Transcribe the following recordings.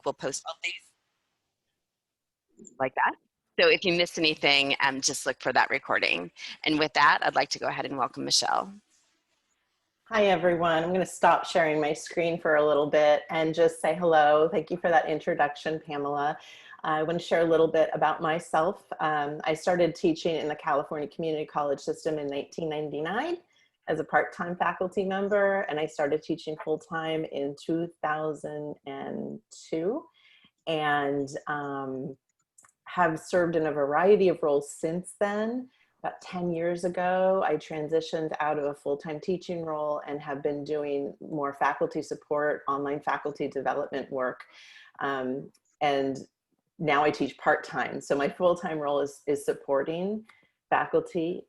we'll post all these like that. So if you miss anything, just look for that recording. And with that, I'd like to go ahead and welcome Michelle. Hi, everyone. I'm going to stop sharing my screen for a little bit and just say hello. Thank you for that introduction, Pamela. I want to share a little bit about myself. I started teaching in the California Community College system in 1999 as a part-time faculty member, and I started teaching full-time in 2002, and have served in a variety of roles since then. About 10 years ago, I transitioned out of a full-time teaching role and have been doing more faculty support, online faculty development work. And now I teach part-time. So my full-time role is supporting faculty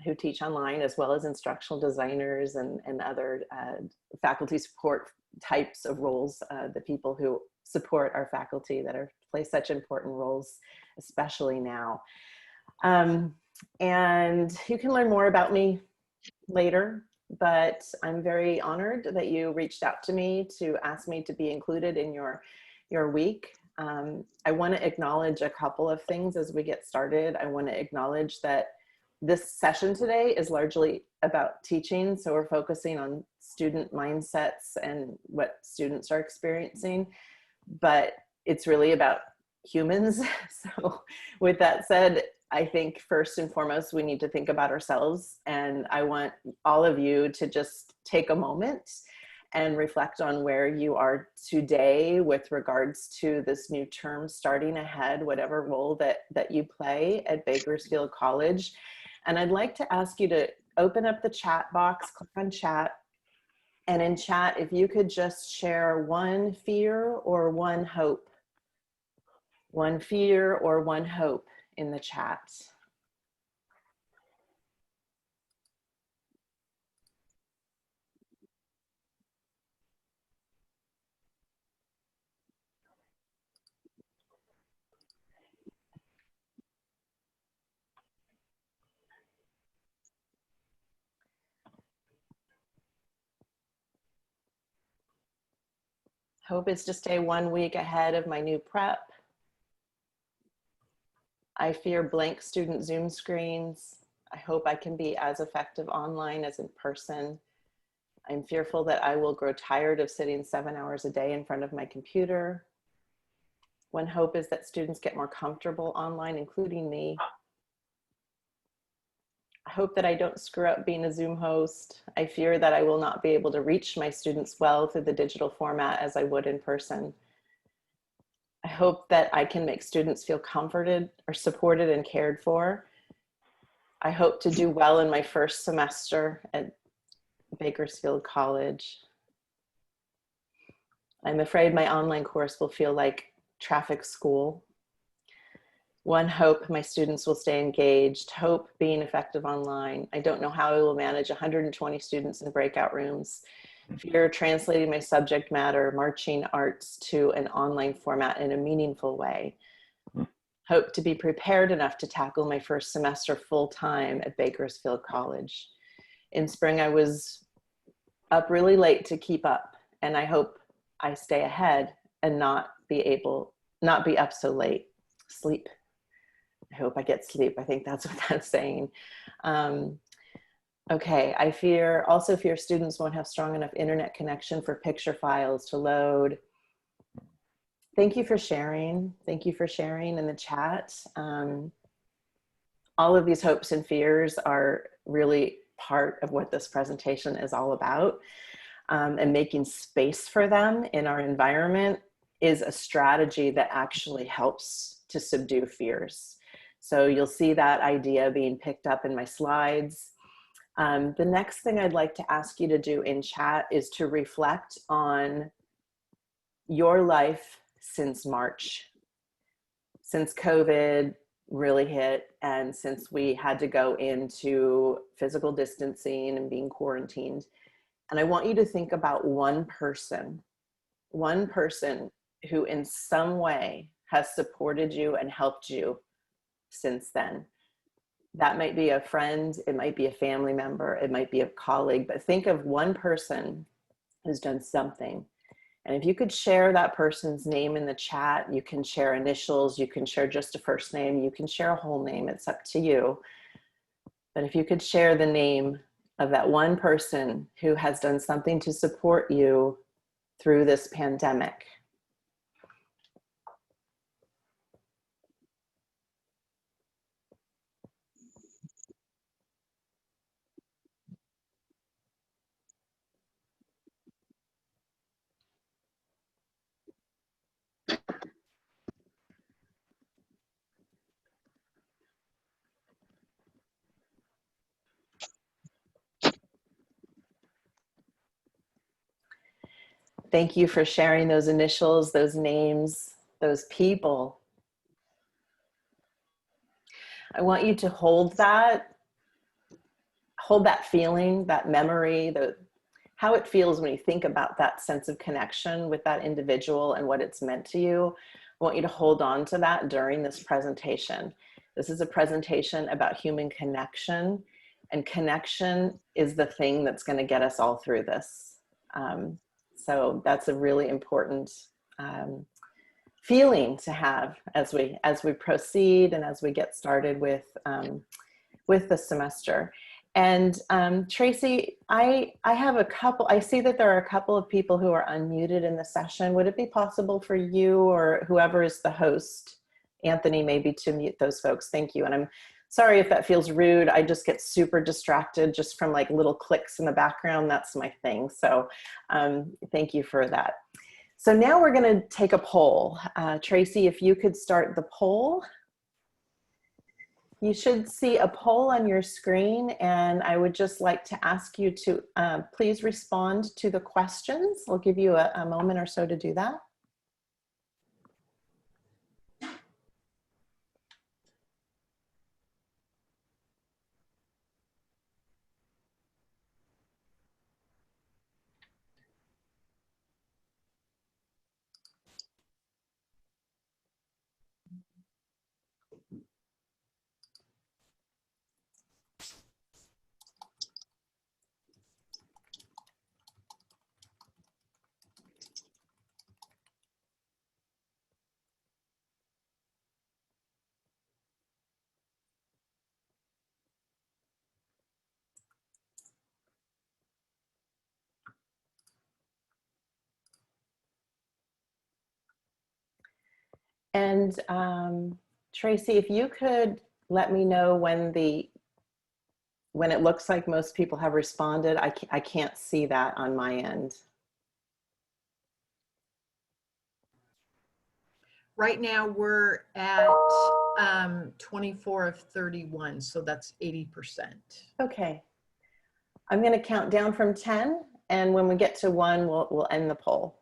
who teach online, as well as instructional designers and other faculty support types of roles, the people who support our faculty that play such important roles, especially now. And you can learn more about me later, but I'm very honored that you reached out to me to ask me to be included in your week. I want to acknowledge a couple of things as we get started. I want to acknowledge that this session today is largely about teaching, so we're focusing on student mindsets and what students are experiencing, but it's really about humans. So with that said, I think first and foremost, we need to think about ourselves. And I want all of you to just take a moment and reflect on where you are today with regards to this new term starting ahead, whatever role that you play at Bakersfield College. And I'd like to ask you to open up the chat box, click on chat. And in chat, if you could just share one fear or one hope. One fear or one hope in the chat. Hope is to stay 1 week ahead of my new prep. I fear blank student Zoom screens. I hope I can be as effective online as in person. I'm fearful that I will grow tired of sitting 7 hours a day in front of my computer. One hope is that students get more comfortable online, including me. I hope that I don't screw up being a Zoom host. I fear that I will not be able to reach my students well through the digital format as I would in person. I hope that I can make students feel comforted or supported and cared for. I hope to do well in my first semester at Bakersfield College. I'm afraid my online course will feel like traffic school. One hope, my students will stay engaged. Hope, being effective online. I don't know how I will manage 120 students in breakout rooms. Fear, translating my subject matter, marching arts to an online format in a meaningful way. Hope to be prepared enough to tackle my first semester full-time at Bakersfield College. In spring, I was up really late to keep up, and I hope I stay ahead and not be up so late. Sleep. I hope I get sleep. I think that's what that's saying. Okay, I also fear students won't have strong enough internet connection for picture files to load. Thank you for sharing. Thank you for sharing in the chat. All of these hopes and fears are really part of what this presentation is all about. And making space for them in our environment is a strategy that actually helps to subdue fears. So you'll see that idea being picked up in my slides. The next thing I'd like to ask you to do in chat is to reflect on your life since March, since COVID really hit, and since we had to go into physical distancing and being quarantined. And I want you to think about one person who in some way has supported you and helped you since then. That might be a friend, it might be a family member, it might be a colleague, but think of one person who's done something And if you could share that person's name in the chat, you can share initials, you can share just a first name, you can share a whole name, it's up to you. But if you could share the name of that one person who has done something to support you through this pandemic. Thank you for sharing those initials, those names, those people. I want you to hold that feeling, that memory, how it feels when you think about that sense of connection with that individual and what it's meant to you. I want you to hold on to that during this presentation. This is a presentation about human connection, and connection is the thing that's going to get us all through this. So that's a really important feeling to have as we proceed and as we get started with the semester. And Tracy, I see that there are a couple of people who are unmuted in the session. Would it be possible for you or whoever is the host, Anthony, maybe to mute those folks? Thank you. And I'm sorry if that feels rude. I just get super distracted just from like little clicks in the background. That's my thing. So thank you for that. So now we're going to take a poll. Tracy, if you could start the poll. You should see a poll on your screen, and I would just like to ask you to please respond to the questions. I'll give you a moment or so to do that. And Tracy, if you could let me know when it looks like most people have responded. I can't see that on my end. Right now we're at 24 of 31, so that's 80%. Okay. I'm going to count down from 10, and when we get to 1, we'll end the poll.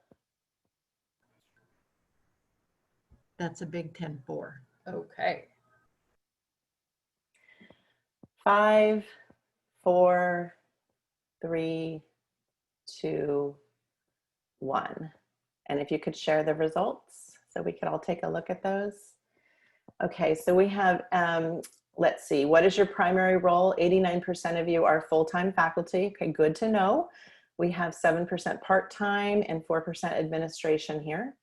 That's a big 10-4. Okay. 5, 4, 3, 2, 1. And if you could share the results so we could all take a look at those. Okay, so we have, let's see, what is your primary role? 89% of you are full-time faculty. Okay, good to know. We have 7% part-time and 4% administration here.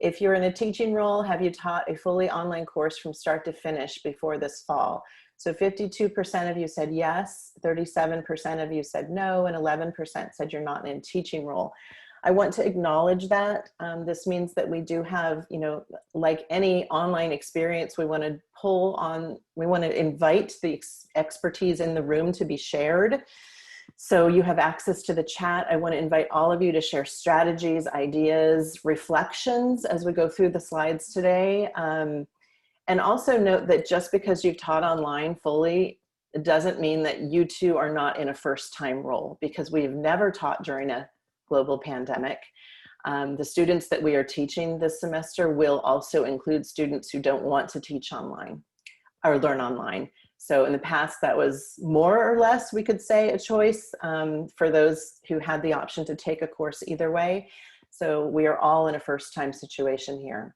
If you're in a teaching role, have you taught a fully online course from start to finish before this fall? So 52% of you said yes, 37% of you said no, and 11% said you're not in a teaching role. I want to acknowledge that. This means that we do have, like any online experience, we want to invite the expertise in the room to be shared. So you have access to the chat. I want to invite all of you to share strategies, ideas, reflections as we go through the slides today. And also note that just because you've taught online fully, it doesn't mean that you too are not in a first-time role, because we've never taught during a global pandemic. The students that we are teaching this semester will also include students who don't want to teach online or learn online. So in the past, that was more or less, we could say, a choice for those who had the option to take a course either way. So we are all in a first-time situation here.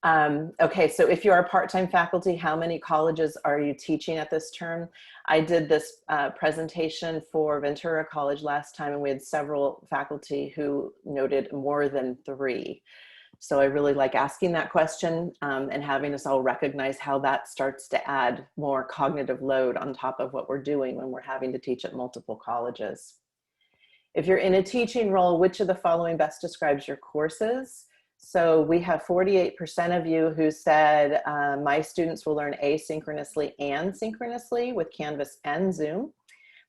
Okay, so if you are part-time faculty, how many colleges are you teaching at this term? I did this presentation for Ventura College last time, and we had several faculty who noted more than 3. So I really like asking that question and having us all recognize how that starts to add more cognitive load on top of what we're doing when we're having to teach at multiple colleges. If you're in a teaching role, which of the following best describes your courses? So we have 48% of you who said, my students will learn asynchronously and synchronously with Canvas and Zoom.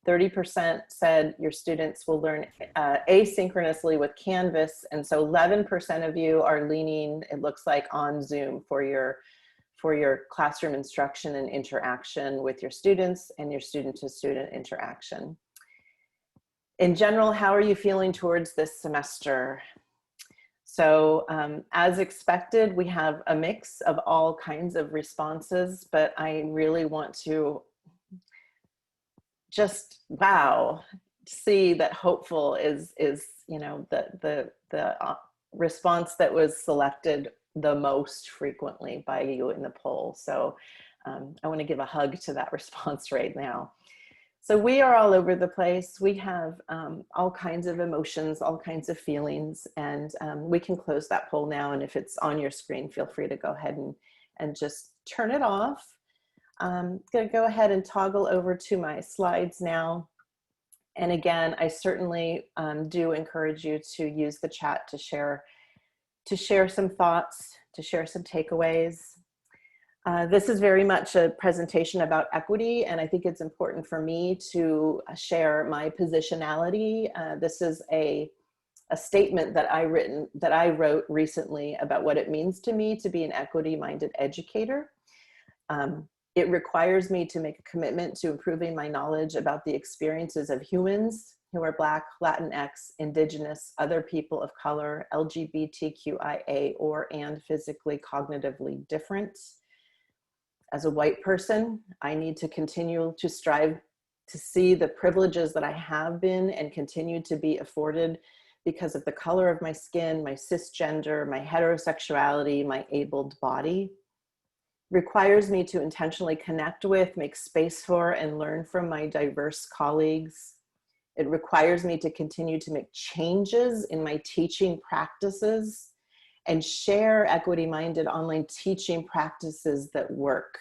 30% said your students will learn asynchronously with Canvas. And so 11% of you are leaning, it looks like, on Zoom for your classroom instruction and interaction with your students and your student-to-student interaction. In general, how are you feeling towards this semester? So as expected, we have a mix of all kinds of responses, but I really want to just, wow, see that hopeful is you know, the response that was selected the most frequently by you in the poll. So I want to give a hug to that response right now. So we are all over the place. We have all kinds of emotions, all kinds of feelings, and we can close that poll now. And if it's on your screen, feel free to go ahead and just turn it off. I'm going to go ahead and toggle over to my slides now. And again, I certainly do encourage you to use the chat to share some thoughts, to share some takeaways. This is very much a presentation about equity, and I think it's important for me to share my positionality. This is a statement that I wrote recently about what it means to me to be an equity-minded educator. It requires me to make a commitment to improving my knowledge about the experiences of humans who are Black, Latinx, Indigenous, other people of color, LGBTQIA, and physically, cognitively different. As a white person, I need to continue to strive to see the privileges that I have been and continue to be afforded because of the color of my skin, my cisgender, my heterosexuality, my abled body. Requires me to intentionally connect with, make space for, and learn from my diverse colleagues. It requires me to continue to make changes in my teaching practices and share equity-minded online teaching practices that work.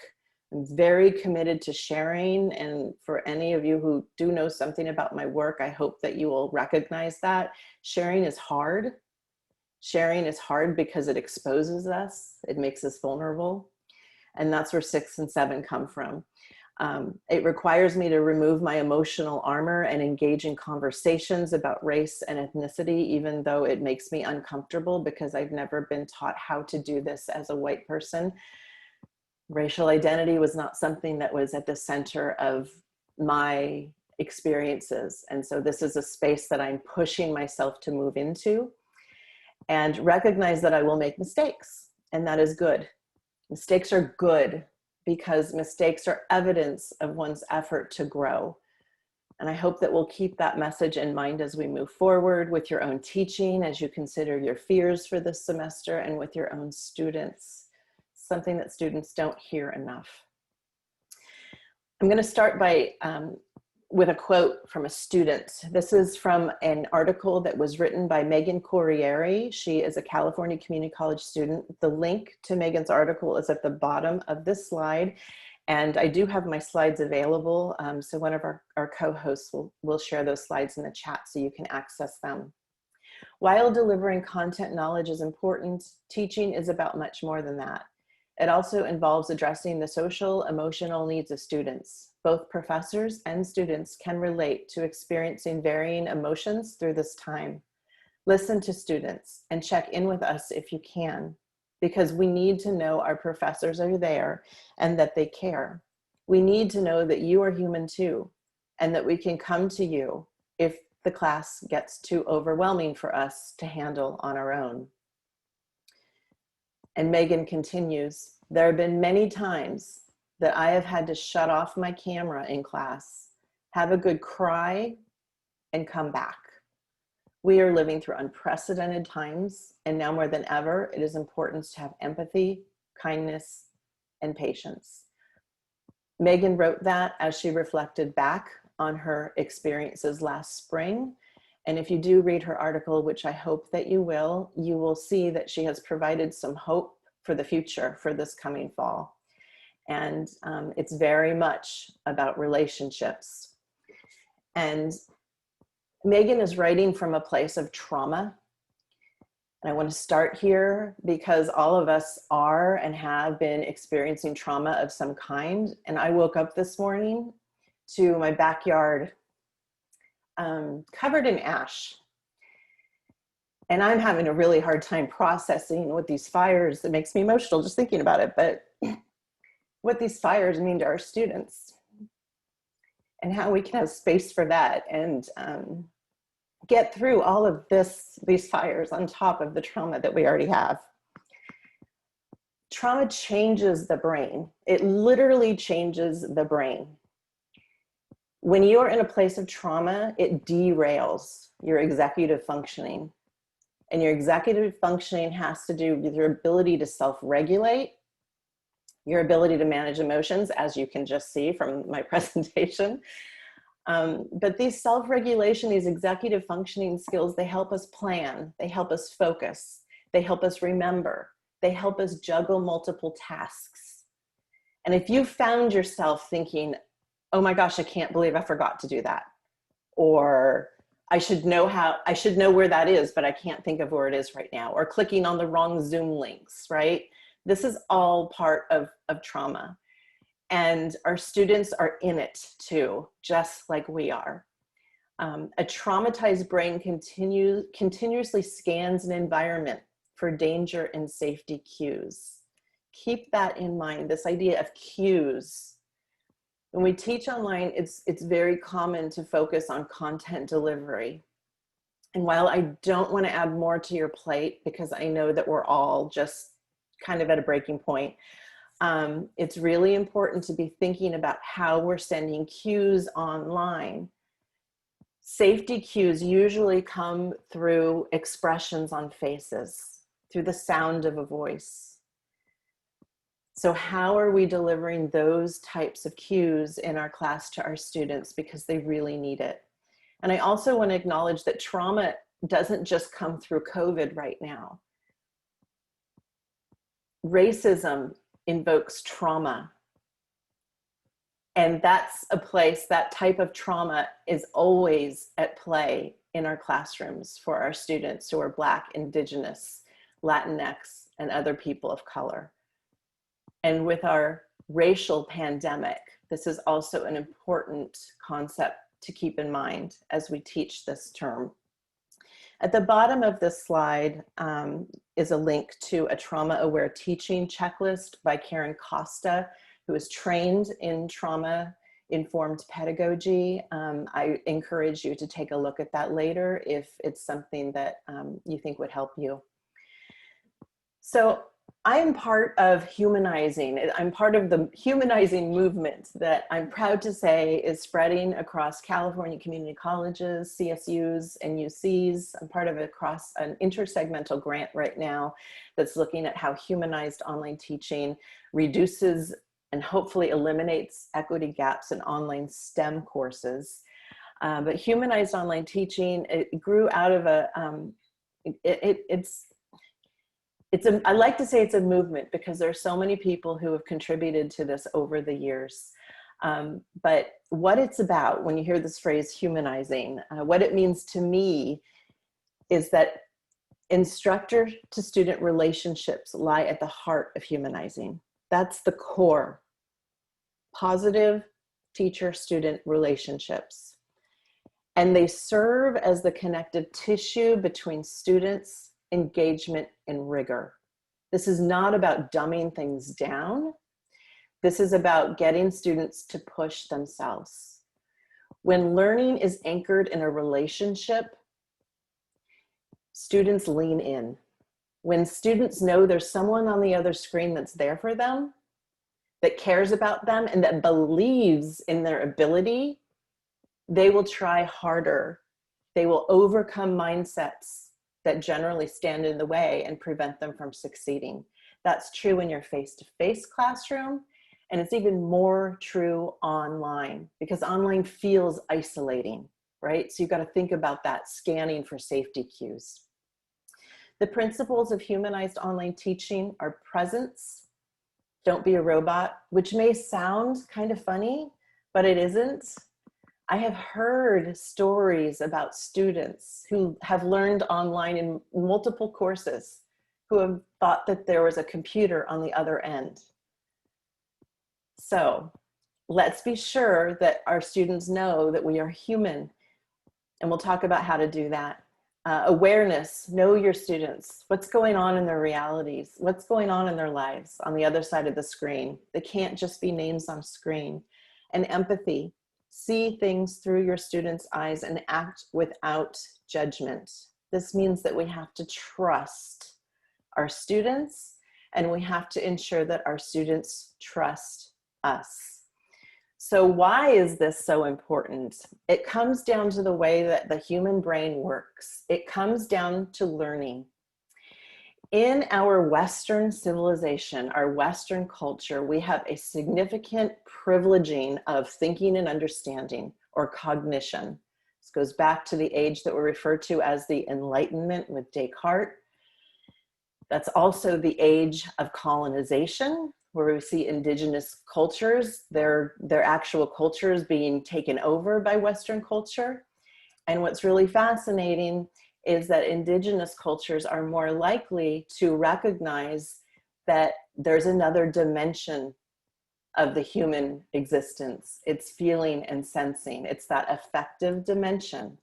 I'm very committed to sharing, and for any of you who do know something about my work, I hope that you will recognize that. Sharing is hard. Sharing is hard because it exposes us. It makes us vulnerable. And that's where 6 and 7 come from. It requires me to remove my emotional armor and engage in conversations about race and ethnicity, even though it makes me uncomfortable because I've never been taught how to do this as a white person. Racial identity was not something that was at the center of my experiences. And so this is a space that I'm pushing myself to move into and recognize that I will make mistakes, and that is good. Mistakes are good because mistakes are evidence of one's effort to grow. And I hope that we'll keep that message in mind as we move forward with your own teaching, as you consider your fears for this semester, and with your own students, something that students don't hear enough. I'm going to start by with a quote from a student. This is from an article that was written by Megan Corriere. She is a California Community College student. The link to Megan's article is at the bottom of this slide. And I do have my slides available. So one of our co-hosts will share those slides in the chat so you can access them. While delivering content knowledge is important, teaching is about much more than that. It also involves addressing the social, emotional needs of students. Both professors and students can relate to experiencing varying emotions through this time. Listen to students and check in with us if you can, because we need to know our professors are there and that they care. We need to know that you are human too, and that we can come to you if the class gets too overwhelming for us to handle on our own. And Megan continues, there have been many times that I have had to shut off my camera in class, have a good cry, and come back. We are living through unprecedented times, and now more than ever, it is important to have empathy, kindness, and patience. Megan wrote that as she reflected back on her experiences last spring. And if you do read her article, which I hope that you will see that she has provided some hope for the future for this coming fall. And it's very much about relationships. And Megan is writing from a place of trauma. And I want to start here because all of us are and have been experiencing trauma of some kind. And I woke up this morning to my backyard covered in ash. And I'm having a really hard time processing what these fires, it makes me emotional just thinking about it, but what these fires mean to our students and how we can have space for that and get through all of these fires on top of the trauma that we already have. Trauma changes the brain. It literally changes the brain. When you are in a place of trauma, it derails your executive functioning. And your executive functioning has to do with your ability to self-regulate, your ability to manage emotions, as you can just see from my presentation. But these self-regulation, these executive functioning skills, they help us plan, they help us focus, they help us remember, they help us juggle multiple tasks. And if you found yourself thinking, oh my gosh, I can't believe I forgot to do that, or I should know where that is, but I can't think of where it is right now, or clicking on the wrong Zoom links, right? This is all part of trauma. And our students are in it too, just like we are. A traumatized brain continuously scans an environment for danger and safety cues. Keep that in mind, this idea of cues. When we teach online, it's very common to focus on content delivery. And while I don't want to add more to your plate, because I know that we're all just kind of at a breaking point, it's really important to be thinking about how we're sending cues online. Safety cues usually come through expressions on faces, through the sound of a voice. So how are we delivering those types of cues in our class to our students, because they really need it? And I also want to acknowledge that trauma doesn't just come through COVID right now. Racism invokes trauma. And that's a place, that type of trauma is always at play in our classrooms for our students who are Black, Indigenous, Latinx, and other people of color. And with our racial pandemic, this is also an important concept to keep in mind as we teach this term. At the bottom of this slide is a link to a trauma-aware teaching checklist by Karen Costa, who is trained in trauma-informed pedagogy. I encourage you to take a look at that later if it's something that you think would help you. So I am part of humanizing. I'm part of the humanizing movement that I'm proud to say is spreading across California community colleges, CSUs, and UCs. I'm part of across an intersegmental grant right now that's looking at how humanized online teaching reduces and hopefully eliminates equity gaps in online STEM courses. But humanized online teaching, it grew out of a, I like to say it's a movement because there are so many people who have contributed to this over the years. But what it's about, when you hear this phrase humanizing, what it means to me is that instructor to student relationships lie at the heart of humanizing. That's the core. Positive teacher-student relationships. And they serve as the connective tissue between students, engagement, and rigor. This is not about dumbing things down. This is about getting students to push themselves. When learning is anchored in a relationship, students lean in. When students know there's someone on the other screen that's there for them, that cares about them, and that believes in their ability, they will try harder. They will overcome mindsets that generally stand in the way and prevent them from succeeding. That's true in your face-to-face classroom, and it's even more true online, because online feels isolating, right? So you've got to think about that, scanning for safety cues. The principles of humanized online teaching are presence, don't be a robot, which may sound kind of funny, but it isn't. I have heard stories about students who have learned online in multiple courses who have thought that there was a computer on the other end. So let's be sure that our students know that we are human, and we'll talk about how to do that. Awareness, know your students. What's going on in their realities? What's going on in their lives on the other side of the screen? They can't just be names on screen. And empathy, see things through your students' eyes and act without judgment. This means that we have to trust our students, and we have to ensure that our students trust us. So why is this so important? It comes down to the way that the human brain works. It comes down to learning. In our Western civilization, our Western culture, we have a significant privileging of thinking and understanding, or cognition. This goes back to the age that we refer to as the Enlightenment with Descartes. That's also the age of colonization, where we see indigenous cultures, their actual cultures being taken over by Western culture. And what's really fascinating is that indigenous cultures are more likely to recognize that there's another dimension of the human existence. It's feeling and sensing. It's that affective dimension.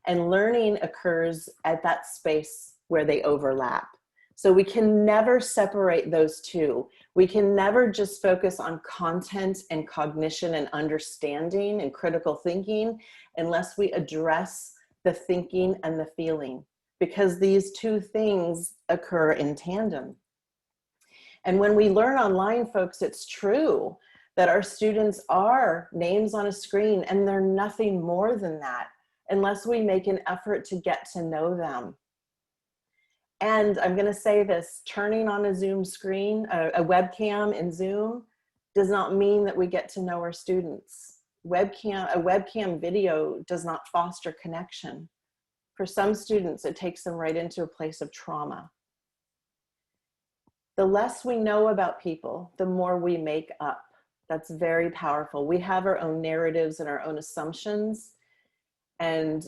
And learning occurs at that space where they overlap. So we can never separate those two. We can never just focus on content and cognition and understanding and critical thinking unless we address the thinking and the feeling, because these two things occur in tandem. And when we learn online, folks, it's true that our students are names on a screen, and they're nothing more than that unless we make an effort to get to know them. And I'm going to say this, turning on a Zoom screen, a webcam in Zoom, does not mean that we get to know our students. A webcam video does not foster connection. For some students, it takes them right into a place of trauma. The less we know about people, the more we make up. That's very powerful. We have our own narratives and our own assumptions. And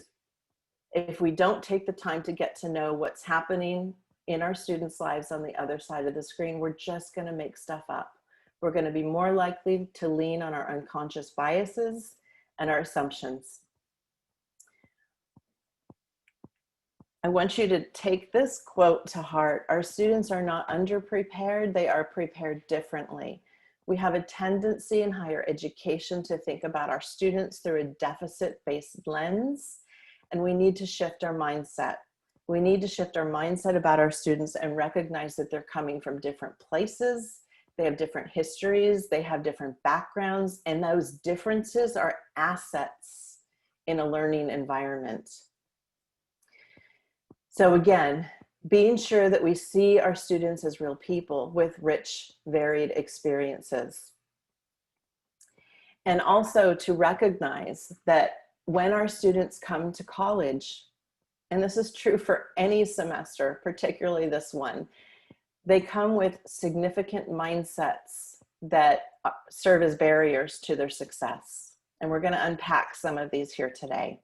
if we don't take the time to get to know what's happening in our students' lives on the other side of the screen, we're just going to make stuff up. We're going to be more likely to lean on our unconscious biases and our assumptions. I want you to take this quote to heart. Our students are not underprepared, they are prepared differently. We have a tendency in higher education to think about our students through a deficit-based lens, and we need to shift our mindset. We need to shift our mindset about our students and recognize that they're coming from different places, they have different histories, they have different backgrounds, and those differences are assets in a learning environment. So again, being sure that we see our students as real people with rich, varied experiences. And also to recognize that when our students come to college, and this is true for any semester, particularly this one, they come with significant mindsets that serve as barriers to their success. And we're going to unpack some of these here today.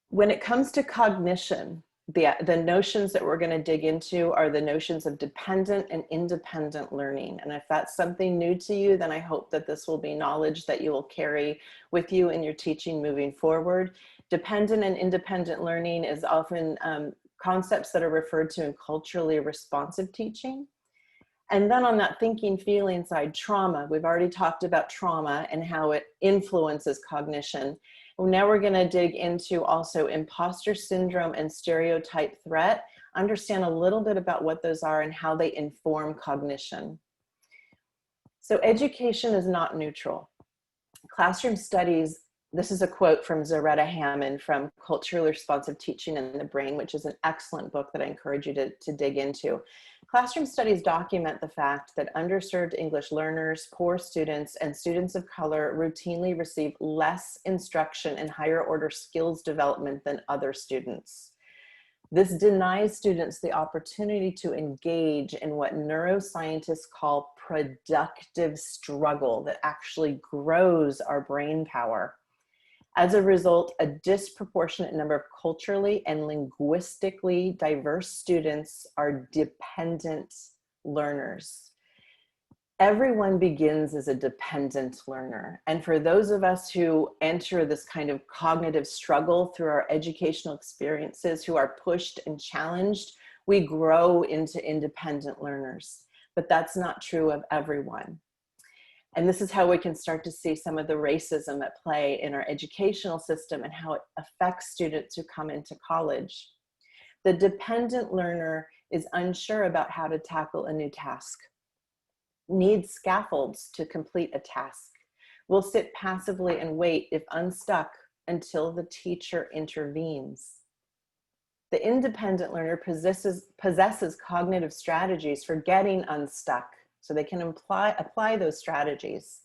When it comes to cognition, the notions that we're going to dig into are the notions of dependent and independent learning. And if that's something new to you, then I hope that this will be knowledge that you will carry with you in your teaching moving forward. Dependent and independent learning is often concepts that are referred to in culturally responsive teaching. And then on that thinking, feeling side, trauma. We've already talked about trauma and how it influences cognition. Now we're going to dig into also imposter syndrome and stereotype threat, understand a little bit about what those are and how they inform cognition. So education is not neutral. Classroom studies This is a quote from Zaretta Hammond from Culturally Responsive Teaching in the Brain, which is an excellent book that I encourage you to dig into. Classroom studies document the fact that underserved English learners, poor students, and students of color routinely receive less instruction in higher order skills development than other students. This denies students the opportunity to engage in what neuroscientists call productive struggle that actually grows our brain power. As a result, a disproportionate number of culturally and linguistically diverse students are dependent learners. Everyone begins as a dependent learner. And for those of us who enter this kind of cognitive struggle through our educational experiences, who are pushed and challenged, we grow into independent learners. But that's not true of everyone. And this is how we can start to see some of the racism at play in our educational system and how it affects students who come into college. The dependent learner is unsure about how to tackle a new task, needs scaffolds to complete a task, will sit passively and wait if unstuck until the teacher intervenes. The independent learner possesses cognitive strategies for getting unstuck, so they can apply those strategies,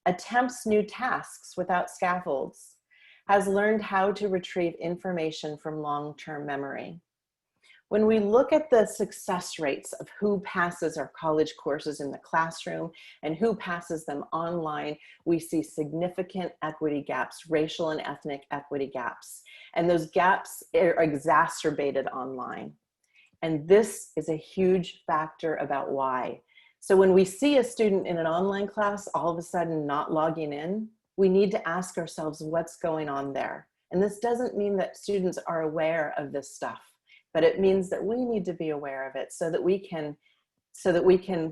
attempts new tasks without scaffolds, has learned how to retrieve information from long-term memory. When we look at the success rates of who passes our college courses in the classroom and who passes them online, we see significant equity gaps, racial and ethnic equity gaps. And those gaps are exacerbated online. And this is a huge factor about why. So when we see a student in an online class all of a sudden not logging in, we need to ask ourselves what's going on there. And this doesn't mean that students are aware of this stuff, but it means that we need to be aware of it so that we can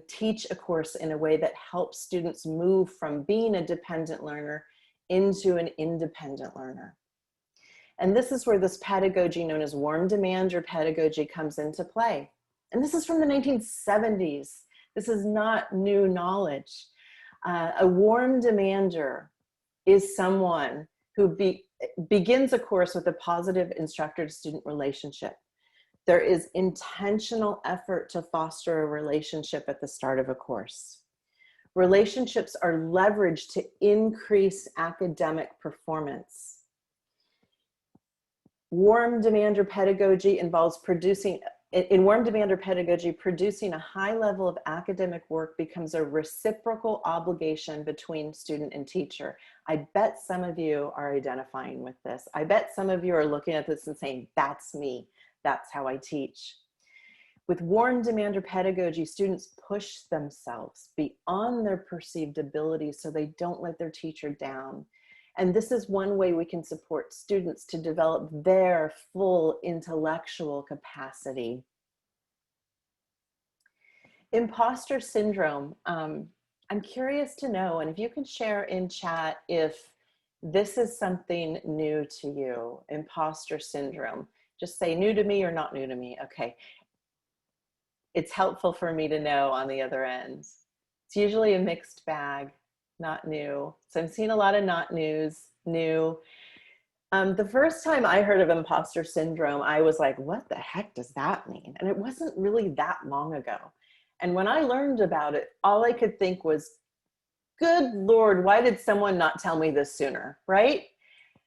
teach a course in a way that helps students move from being a dependent learner into an independent learner. And this is where this pedagogy known as warm demander pedagogy comes into play. And this is from the 1970s. This is not new knowledge. A warm demander is someone who begins a course with a positive instructor-to-student relationship. There is intentional effort to foster a relationship at the start of a course. Relationships are leveraged to increase academic performance. Warm demander pedagogy involves producing a high level of academic work becomes a reciprocal obligation between student and teacher. I bet some of you are identifying with this. I bet some of you are looking at this and saying, that's me, that's how I teach. With warm demander pedagogy, students push themselves beyond their perceived abilities so they don't let their teacher down. And this is one way we can support students to develop their full intellectual capacity. Imposter syndrome. I'm curious to know, and if you can share in chat if this is something new to you, imposter syndrome. Just say new to me or not new to me. Okay. It's helpful for me to know on the other end. It's usually a mixed bag. Not new. So I'm seeing a lot of not news, new. The first time I heard of imposter syndrome, I was like, what the heck does that mean? And it wasn't really that long ago. And when I learned about it, all I could think was, good Lord, why did someone not tell me this sooner, right?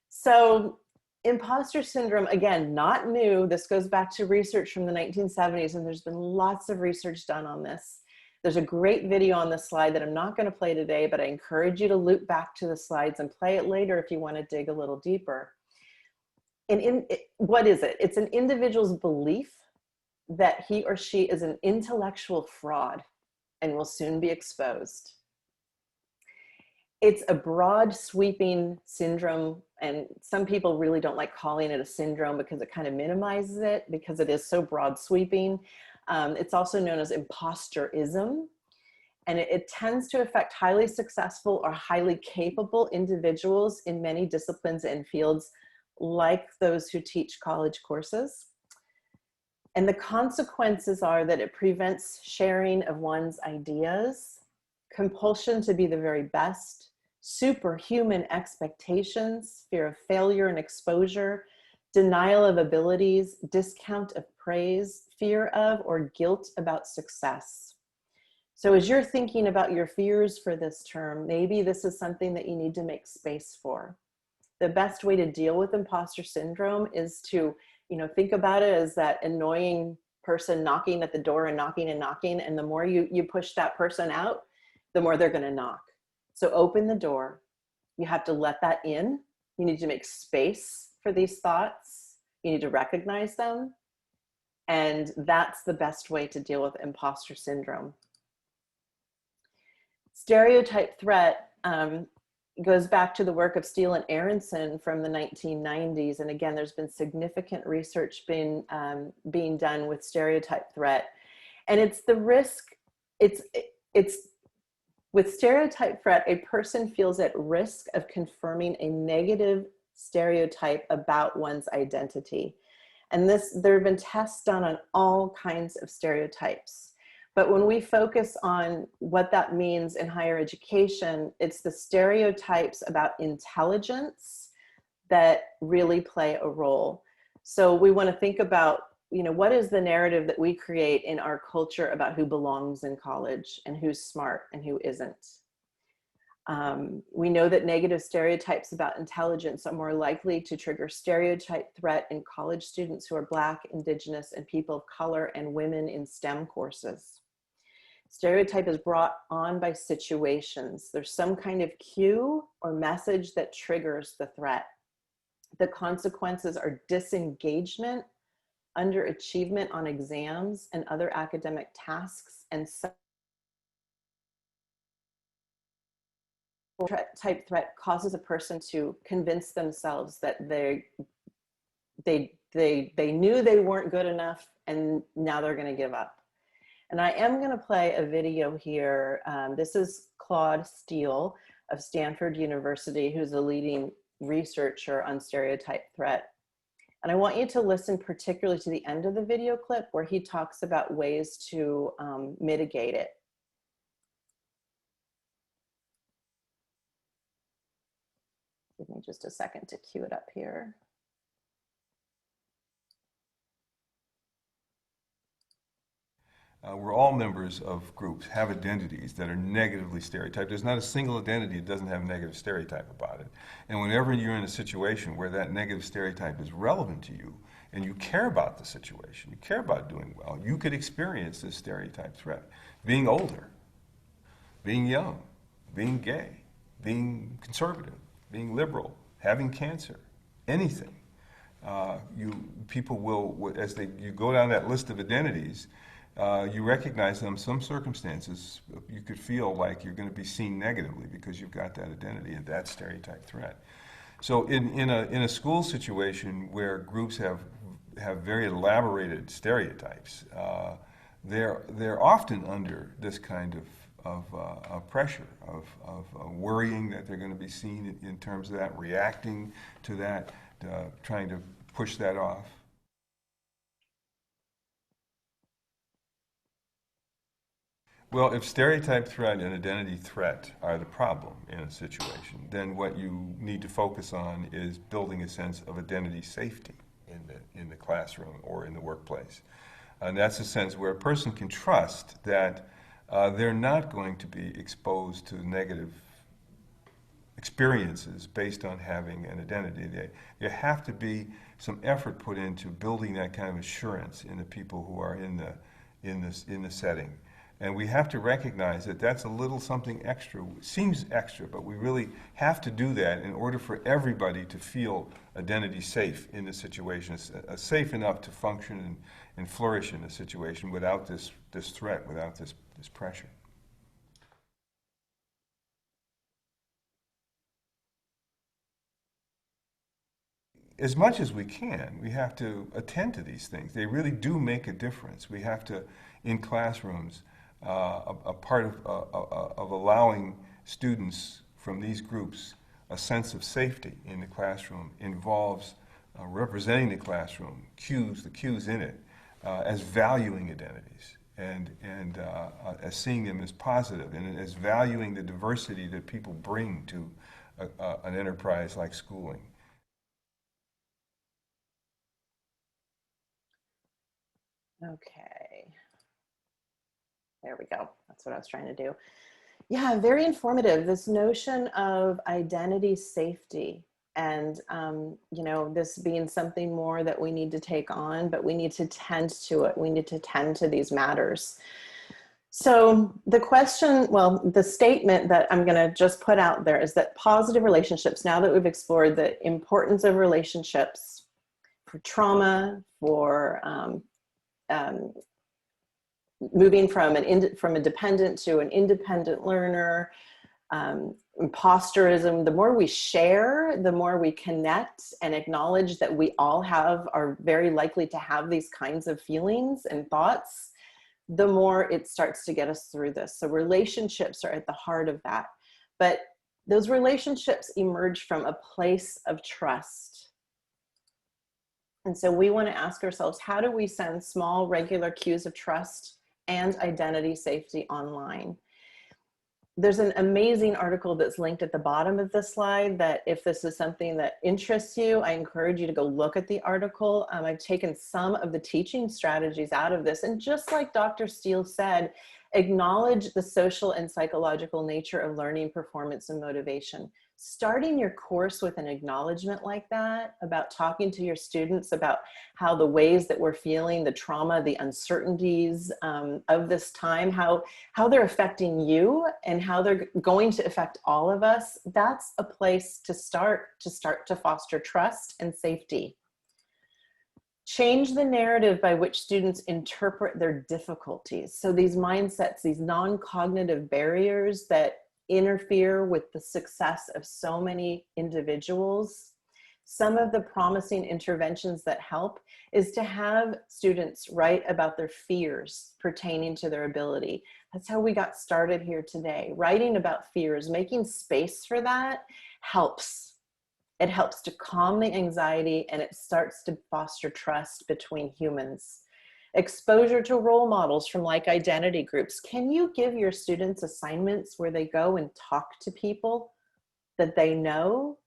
So imposter syndrome, again, not new. This goes back to research from the 1970s, and there's been lots of research done on this. There's a great video on this slide that I'm not going to play today, but I encourage you to loop back to the slides and play it later if you want to dig a little deeper. What is it? It's an individual's belief that he or she is an intellectual fraud and will soon be exposed. It's a broad sweeping syndrome, and some people really don't like calling it a syndrome because it kind of minimizes it because it is so broad sweeping. It's also known as imposterism, and it tends to affect highly successful or highly capable individuals in many disciplines and fields, like those who teach college courses. And the consequences are that it prevents sharing of one's ideas, compulsion to be the very best, superhuman expectations, fear of failure and exposure, denial of abilities, discount of praise, fear of or guilt about success. So as you're thinking about your fears for this term, maybe this is something that you need to make space for. The best way to deal with imposter syndrome is to, think about it as that annoying person knocking at the door and knocking and knocking. And the more you push that person out, the more they're going to knock. So open the door. You have to let that in. You need to make space for these thoughts. You need to recognize them. And that's the best way to deal with imposter syndrome. Stereotype threat goes back to the work of Steele and Aronson from the 1990s. And again, there's been significant research being done with stereotype threat. And it's the risk, it's with stereotype threat, a person feels at risk of confirming a negative stereotype about one's identity. And there have been tests done on all kinds of stereotypes. But when we focus on what that means in higher education, it's the stereotypes about intelligence that really play a role. So we want to think about, what is the narrative that we create in our culture about who belongs in college and who's smart and who isn't. We know that negative stereotypes about intelligence are more likely to trigger stereotype threat in college students who are Black, Indigenous, and people of color and women in STEM courses. Stereotype is brought on by situations. There's some kind of cue or message that triggers the threat. The consequences are disengagement, underachievement on exams and other academic tasks, and type threat causes a person to convince themselves that they knew they weren't good enough and now they're going to give up. And I am going to play a video here. This is Claude Steele of Stanford University, who's a leading researcher on stereotype threat. And I want you to listen particularly to the end of the video clip where he talks about ways to mitigate it. Give me just a second to cue it up here. We're all members of groups, have identities that are negatively stereotyped. There's not a single identity that doesn't have a negative stereotype about it. And whenever you're in a situation where that negative stereotype is relevant to you, and you care about the situation, you care about doing well, you could experience this stereotype threat. Being older, being young, being gay, being conservative, being liberal, having cancer, anything. People will, as you go down that list of identities, you recognize them. Some circumstances, you could feel like you're going to be seen negatively because you've got that identity and that stereotype threat. So in a school situation where groups have very elaborated stereotypes, they're often under this kind of pressure of worrying that they're going to be seen in terms of that, reacting to that, trying to push that off. Well, if stereotype threat and identity threat are the problem in a situation, then what you need to focus on is building a sense of identity safety in the classroom or in the workplace. And that's a sense where a person can trust that they're not going to be exposed to negative experiences based on having an identity. There have to be some effort put into building that kind of assurance in the people who are in the setting. And we have to recognize that that's a little something extra. It seems extra, but we really have to do that in order for everybody to feel identity safe in the situation, safe enough to function and flourish in the situation without this threat, without this pressure. As much as we can, we have to attend to these things. They really do make a difference. We have to, in classrooms, a part of allowing students from these groups a sense of safety in the classroom involves representing the classroom, the cues in it, as valuing identities, as seeing them as positive and as valuing the diversity that people bring to an enterprise like schooling. Okay. There we go. That's what I was trying to do. Yeah, very informative. This notion of identity safety and, you know, this being something more that we need to take on, but we need to tend to it. We need to tend to these matters. So the question, well, the statement that I'm going to just put out there is that positive relationships, now that we've explored the importance of relationships for trauma, for moving from a dependent to an independent learner, imposterism, the more we share, the more we connect and acknowledge that we all are very likely to have these kinds of feelings and thoughts, the more it starts to get us through this. So relationships are at the heart of that. But those relationships emerge from a place of trust. And so we want to ask ourselves, how do we send small, regular cues of trust and identity safety online? There's an amazing article that's linked at the bottom of this slide that if this is something that interests you, I encourage you to go look at the article. I've taken some of the teaching strategies out of this. And just like Dr. Steele said, acknowledge the social and psychological nature of learning, performance, and motivation. Starting your course with an acknowledgement like that, about talking to your students about how the ways that we're feeling, the trauma, the uncertainties of this time, how they're affecting you and how they're going to affect all of us, that's a place to start to foster trust and safety. Change the narrative by which students interpret their difficulties. So these mindsets, these non-cognitive barriers that interfere with the success of so many individuals. Some of the promising interventions that help is to have students write about their fears pertaining to their ability. That's how we got started here today. Writing about fears, making space for that helps. It helps to calm the anxiety and it starts to foster trust between humans. Exposure to role models from like identity groups. Can you give your students assignments where they go and talk to people that they know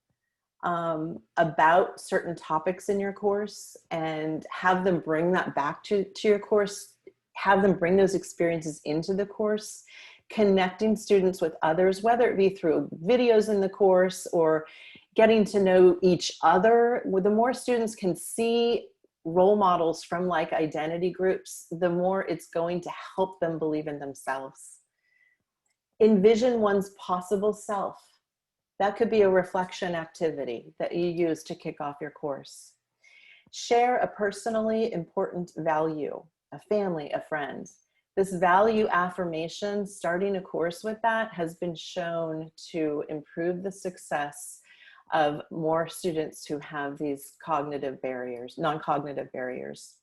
about certain topics in your course and have them bring that back to your course, have them bring those experiences into the course, connecting students with others, whether it be through videos in the course or getting to know each other. The more students can see role models from like identity groups, the more it's going to help them believe in themselves. Envision one's possible self. That could be a reflection activity that you use to kick off your course. Share a personally important value, a family, a friend. This value affirmation, starting a course with that, has been shown to improve the success of more students who have these cognitive barriers, non-cognitive barriers.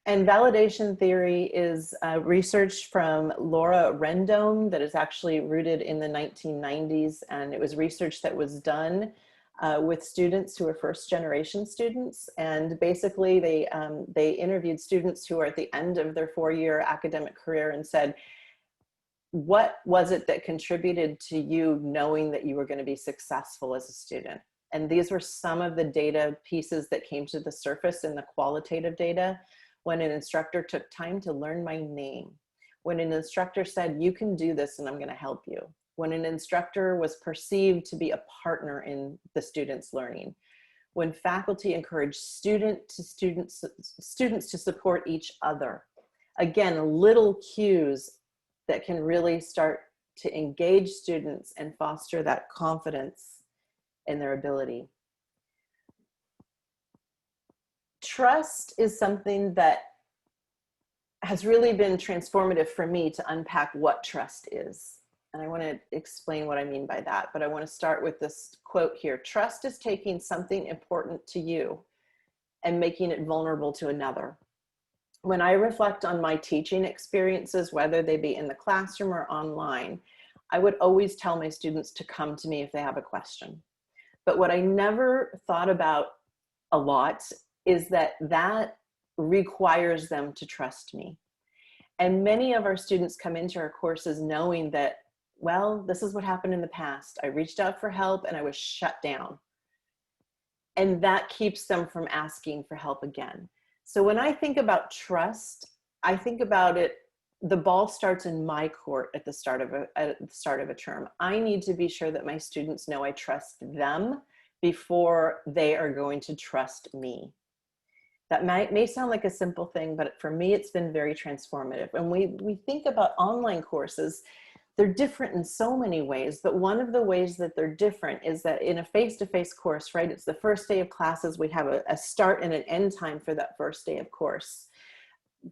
And validation theory is research from Laura Rendon that is actually rooted in the 1990s. And it was research that was done with students who are first-generation students. And basically they interviewed students who are at the end of their 4-year academic career and said, what was it that contributed to you knowing that you were going to be successful as a student? And these were some of the data pieces that came to the surface in the qualitative data. When an instructor took time to learn my name, when an instructor said, you can do this and I'm going to help you, when an instructor was perceived to be a partner in the student's learning, when faculty encouraged students to support each other. Again, little cues that can really start to engage students and foster that confidence in their ability. Trust is something that has really been transformative for me to unpack what trust is. And I want to explain what I mean by that, but I want to start with this quote here. Trust is taking something important to you and making it vulnerable to another. When I reflect on my teaching experiences, whether they be in the classroom or online, I would always tell my students to come to me if they have a question. But what I never thought about a lot is that requires them to trust me. And many of our students come into our courses knowing that, well, this is what happened in the past. I reached out for help and I was shut down. And that keeps them from asking for help again. So when I think about trust, I think about it, the ball starts in my court at the start of a term. I need to be sure that my students know I trust them before they are going to trust me. That may sound like a simple thing, but for me, it's been very transformative. And we think about online courses, they're different in so many ways, but one of the ways that they're different is that in a face-to-face course, right, it's the first day of classes, we have a start and an end time for that first day of course,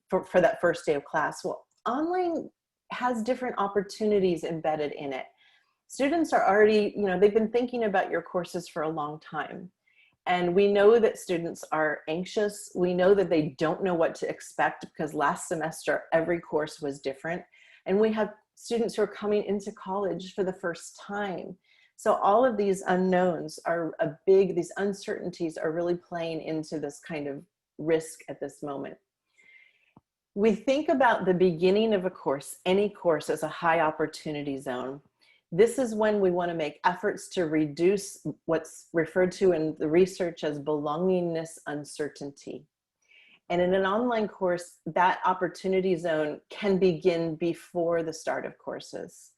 for that first day of class. Well, online has different opportunities embedded in it. Students are already, they've been thinking about your courses for a long time. And we know that students are anxious. We know that they don't know what to expect because last semester, every course was different. And we have students who are coming into college for the first time. So all of these unknowns are these uncertainties are really playing into this kind of risk at this moment. We think about the beginning of a course, any course, as a high opportunity zone. This is when we want to make efforts to reduce what's referred to in the research as belongingness uncertainty. And in an online course, that opportunity zone can begin before the start of courses.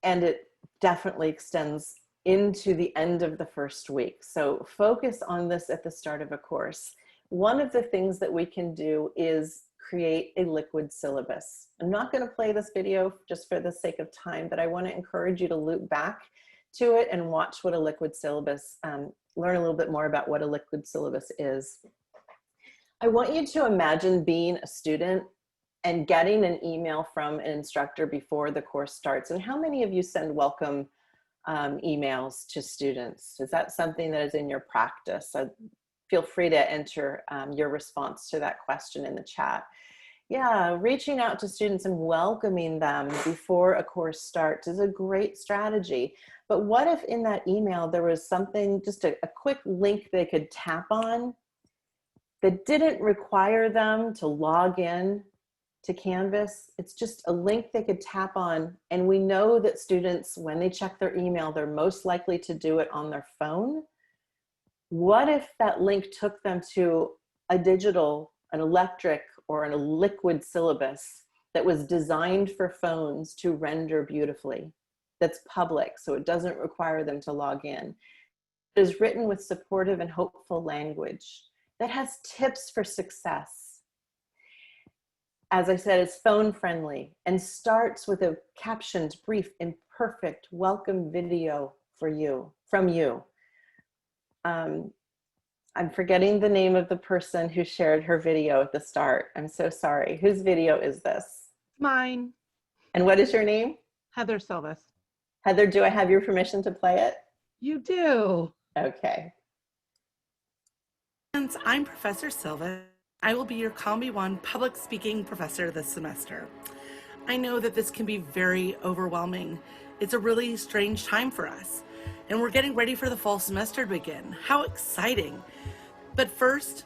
And it definitely extends into the end of the first week. So focus on this at the start of a course. One of the things that we can do is create a liquid syllabus. I'm not going to play this video just for the sake of time, but I want to encourage you to loop back to it and watch what a liquid syllabus, learn a little bit more about what a liquid syllabus is. I want you to imagine being a student and getting an email from an instructor before the course starts. And how many of you send welcome emails to students? Is that something that is in your practice? Feel free to enter your response to that question in the chat. Yeah, reaching out to students and welcoming them before a course starts is a great strategy. But what if in that email there was something, just a quick link they could tap on that didn't require them to log in to Canvas? It's just a link they could tap on. And we know that students, when they check their email, they're most likely to do it on their phone. What if that link took them to a digital, an electric, or a liquid syllabus that was designed for phones to render beautifully, that's public, so it doesn't require them to log in. It is written with supportive and hopeful language that has tips for success. As I said, it's phone friendly and starts with a captioned, brief, imperfect welcome video from you. I'm forgetting the name of the person who shared her video at the start. I'm so sorry. Whose video is this? Mine. And what is your name? Heather Silvis. Heather, do I have your permission to play it? You do. Okay. I'm Professor Silva. I will be your COM-B 1 public speaking professor this semester. I know that this can be very overwhelming. It's a really strange time for us, and we're getting ready for the fall semester to begin. How exciting. But first,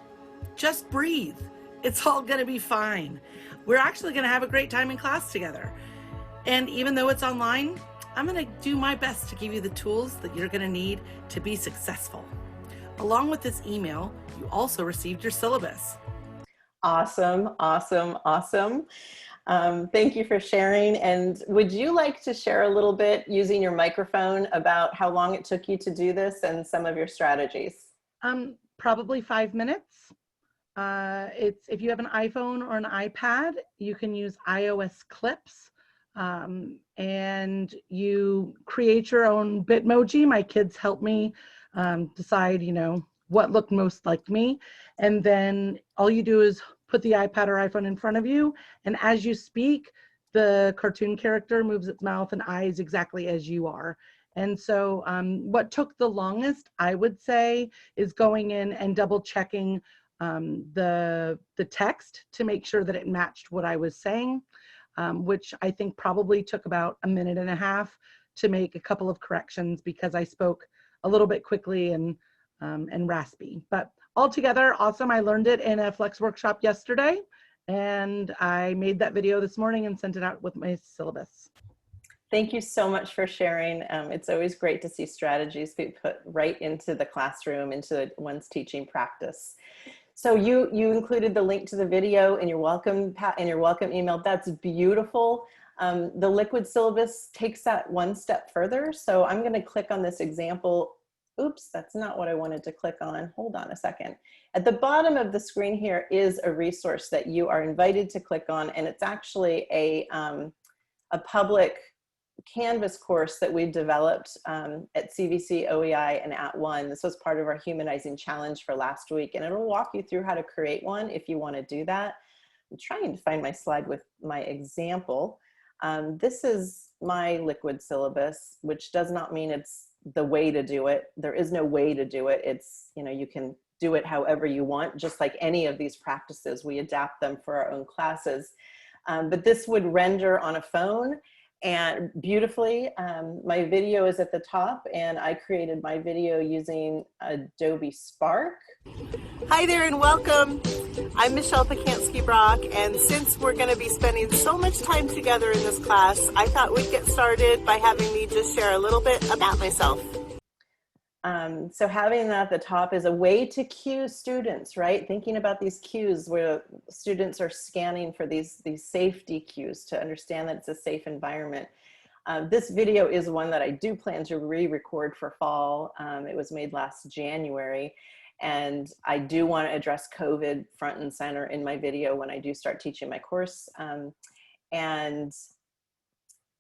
just breathe. It's all gonna be fine. We're actually gonna have a great time in class together. And even though it's online, I'm gonna do my best to give you the tools that you're gonna need to be successful. Along with this email, you also received your syllabus. Awesome, awesome, awesome. Thank you for sharing. And would you like to share a little bit using your microphone about how long it took you to do this and some of your strategies? Probably 5 minutes. If you have an iPhone or an iPad, you can use iOS clips, and you create your own Bitmoji. My kids help me decide, what looked most like me. And then all you do is put the iPad or iPhone in front of you, and as you speak, the cartoon character moves its mouth and eyes exactly as you are. And so what took the longest, I would say, is going in and double checking the text to make sure that it matched what I was saying, which I think probably took about 1.5 minutes to make a couple of corrections because I spoke a little bit quickly and raspy. But altogether awesome. I learned it in a Flex workshop yesterday, and I made that video this morning and sent it out with my syllabus. Thank you so much for sharing. It's always great to see strategies be put right into the classroom, into one's teaching practice. So you included the link to the video in your welcome email. That's beautiful. The Liquid syllabus takes that one step further. So I'm going to click on this example. Oops, that's not what I wanted to click on. Hold on a second. At the bottom of the screen here is a resource that you are invited to click on, and it's actually a public Canvas course that we've developed at CVC, OEI, and @ONE. This was part of our Humanizing Challenge for last week, and it'll walk you through how to create one if you want to do that. I'm trying to find my slide with my example. This is my Liquid syllabus, which does not mean it's the way to do it. There is no way to do it. It's, you know, you can do it however you want, just like any of these practices. We adapt them for our own classes. But this would render on a phone and beautifully. My video is at the top, and I created my video using Adobe Spark. Hi there and welcome. I'm Michelle Pacansky-Brock, and since we're going to be spending so much time together in this class, I thought we'd get started by having me just share a little bit about myself. So having that at the top is a way to cue students, right? Thinking about these cues where students are scanning for these safety cues to understand that it's a safe environment. This video is one that I do plan to re-record for fall. It was made last January, and I do want to address COVID front and center in my video when I do start teaching my course, and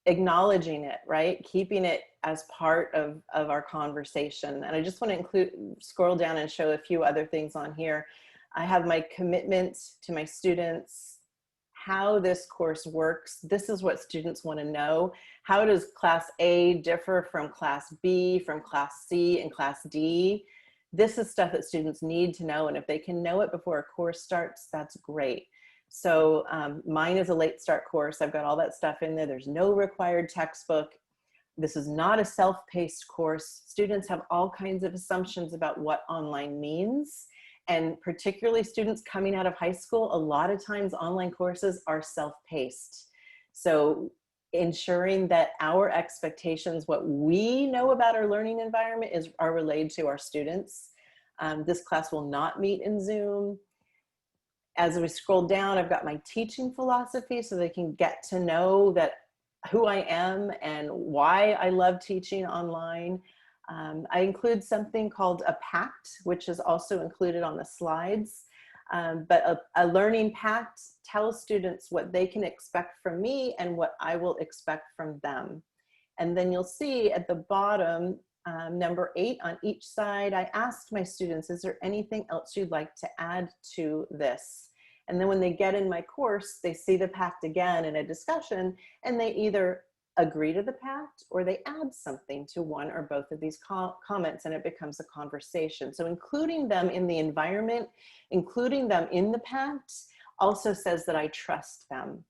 acknowledging it, right? Keeping it as part of our conversation. And I just want to scroll down and show a few other things on here. I have my commitment to my students, how this course works. This is what students want to know. How does Class A differ from Class B, from Class C, and Class D? This is stuff that students need to know, and if they can know it before a course starts, that's great. So mine is a late start course. I've got all that stuff in there. There's no required textbook. This is not a self-paced course. Students have all kinds of assumptions about what online means. And particularly students coming out of high school, a lot of times online courses are self-paced. So ensuring that our expectations, what we know about our learning environment are relayed to our students. This class will not meet in Zoom. As we scroll down, I've got my teaching philosophy so they can get to know who I am and why I love teaching online. I include something called a pact, which is also included on the slides. But a learning pact tells students what they can expect from me and what I will expect from them. And then you'll see at the bottom, number 8 on each side, I asked my students, is there anything else you'd like to add to this? And then when they get in my course, they see the pact again in a discussion, and they either agree to the pact or they add something to one or both of these comments, and it becomes a conversation. So including them in the environment, including them in the pact, also says that I trust them.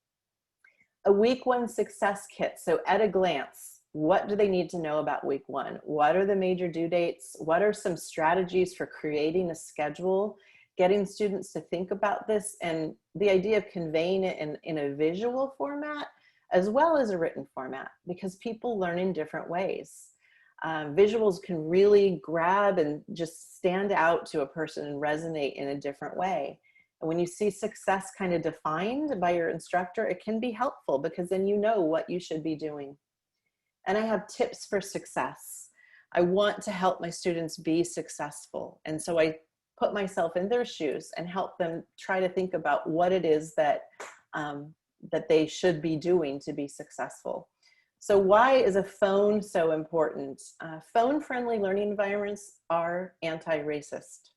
A week 1 success kit. So at a glance, what do they need to know about week 1? What are the major due dates? What are some strategies for creating a schedule? Getting students to think about this, and the idea of conveying it in a visual format as well as a written format, because people learn in different ways. Visuals can really grab and just stand out to a person and resonate in a different way. And when you see success kind of defined by your instructor, it can be helpful because then you know what you should be doing. And I have tips for success. I want to help my students be successful. And so I put myself in their shoes and help them try to think about what it is that they should be doing to be successful. So why is a phone so important? Phone-friendly learning environments are anti-racist.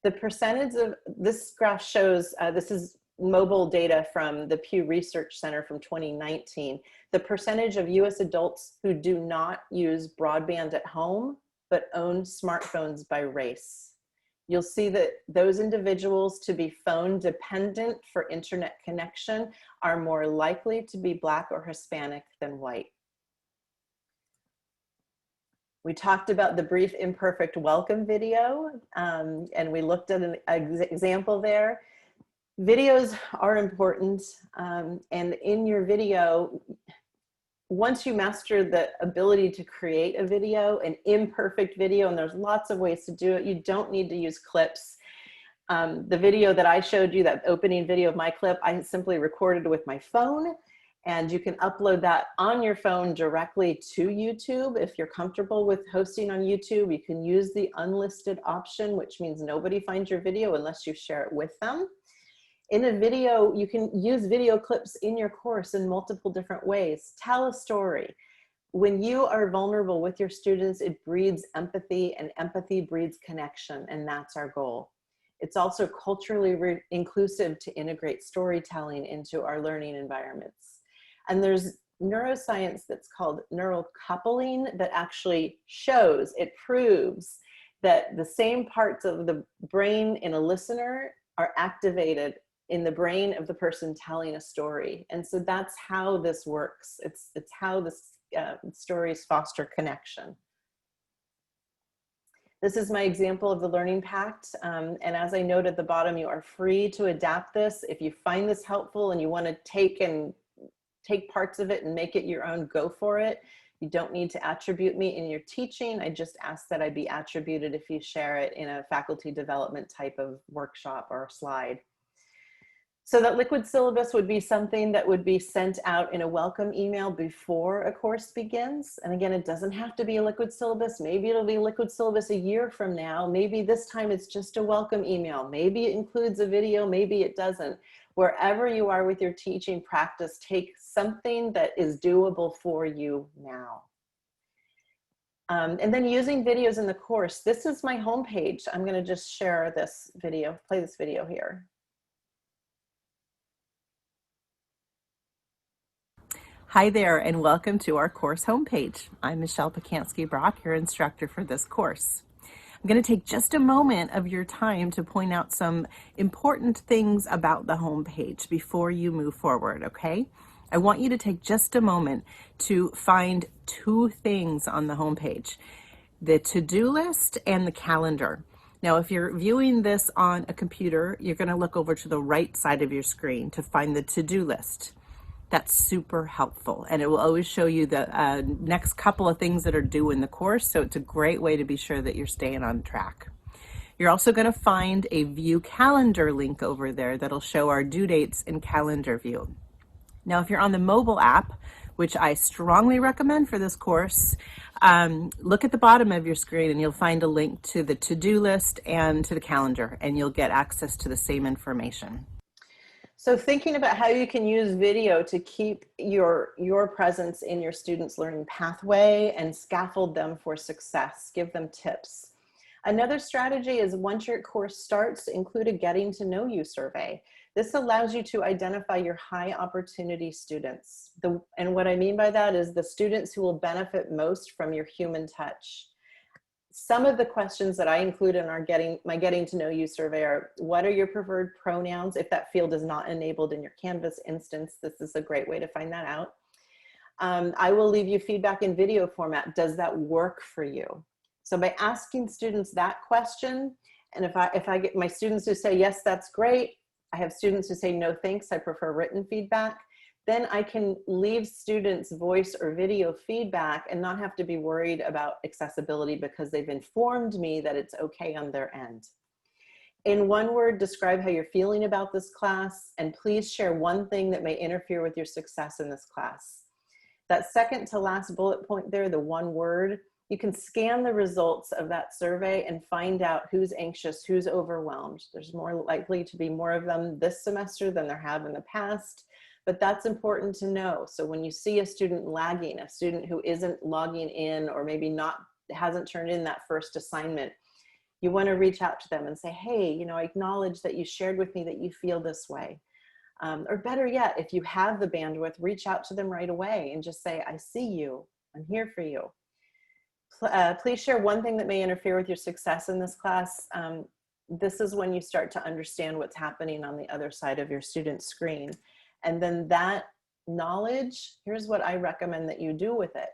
The percentage of, this graph shows, this is mobile data from the Pew Research Center from 2019, the percentage of US adults who do not use broadband at home but own smartphones by race. You'll see that those individuals to be phone dependent for internet connection are more likely to be Black or Hispanic than white. We talked about the brief imperfect welcome video, and we looked at an example there. Videos are important, and in your video, once you master the ability to create a video, an imperfect video, and there's lots of ways to do it, you don't need to use clips. The video that I showed you, that opening video of my clip, I simply recorded with my phone, and you can upload that on your phone directly to YouTube. If you're comfortable with hosting on YouTube, you can use the unlisted option, which means nobody finds your video unless you share it with them. In a video, you can use video clips in your course in multiple different ways. Tell a story. When you are vulnerable with your students, it breeds empathy, and empathy breeds connection, and that's our goal. It's also culturally inclusive to integrate storytelling into our learning environments. And there's neuroscience that's called neural coupling that actually shows, it proves that the same parts of the brain in a listener are activated in the brain of the person telling a story. And so that's how this works. It's how the stories foster connection. This is my example of the Learning Pact. And as I noted at the bottom, you are free to adapt this. If you find this helpful and you want to take parts of it and make it your own, go for it. You don't need to attribute me in your teaching. I just ask that I be attributed if you share it in a faculty development type of workshop or slide. So that liquid syllabus would be something that would be sent out in a welcome email before a course begins. And again, it doesn't have to be a liquid syllabus. Maybe it'll be a liquid syllabus a year from now. Maybe this time it's just a welcome email. Maybe it includes a video, maybe it doesn't. Wherever you are with your teaching practice, take something that is doable for you now. And then using videos in the course. This is my homepage. I'm going to just share this video, play this video here. Hi there, and welcome to our course homepage. I'm Michelle Pacansky-Brock, your instructor for this course. I'm going to take just a moment of your time to point out some important things about the homepage before you move forward, okay? I want you to take just a moment to find two things on the homepage: the to-do list and the calendar. Now, if you're viewing this on a computer, you're going to look over to the right side of your screen to find the to-do list. That's super helpful, and it will always show you the next couple of things that are due in the course, so it's a great way to be sure that you're staying on track. You're also going to find a view calendar link over there that'll show our due dates in calendar view. Now, if you're on the mobile app, which I strongly recommend for this course, look at the bottom of your screen and you'll find a link to the to-do list and to the calendar, and you'll get access to the same information. So thinking about how you can use video to keep your presence in your students' learning pathway and scaffold them for success, give them tips. Another strategy is, once your course starts, include a getting to know you survey. This allows you to identify your high opportunity students. And what I mean by that is the students who will benefit most from your human touch. Some of the questions that I include in my getting to know you survey are: what are your preferred pronouns? If that field is not enabled in your Canvas instance, this is a great way to find that out. I will leave you feedback in video format. Does that work for you? So by asking students that question, and if I get my students who say, yes, that's great, I have students who say, no, thanks, I prefer written feedback, then I can leave students voice or video feedback and not have to be worried about accessibility because they've informed me that it's okay on their end. In one word, describe how you're feeling about this class, and please share one thing that may interfere with your success in this class. That second to last bullet point there, the one word, you can scan the results of that survey and find out who's anxious, who's overwhelmed. There's more likely to be more of them this semester than there have in the past. But that's important to know. So when you see a student lagging, a student who isn't logging in, or maybe hasn't turned in that first assignment, you want to reach out to them and say, hey, I acknowledge that you shared with me that you feel this way. Or better yet, if you have the bandwidth, reach out to them right away and just say, I see you, I'm here for you. Please share one thing that may interfere with your success in this class. This is when you start to understand what's happening on the other side of your student's screen. And then that knowledge, here's what I recommend that you do with it.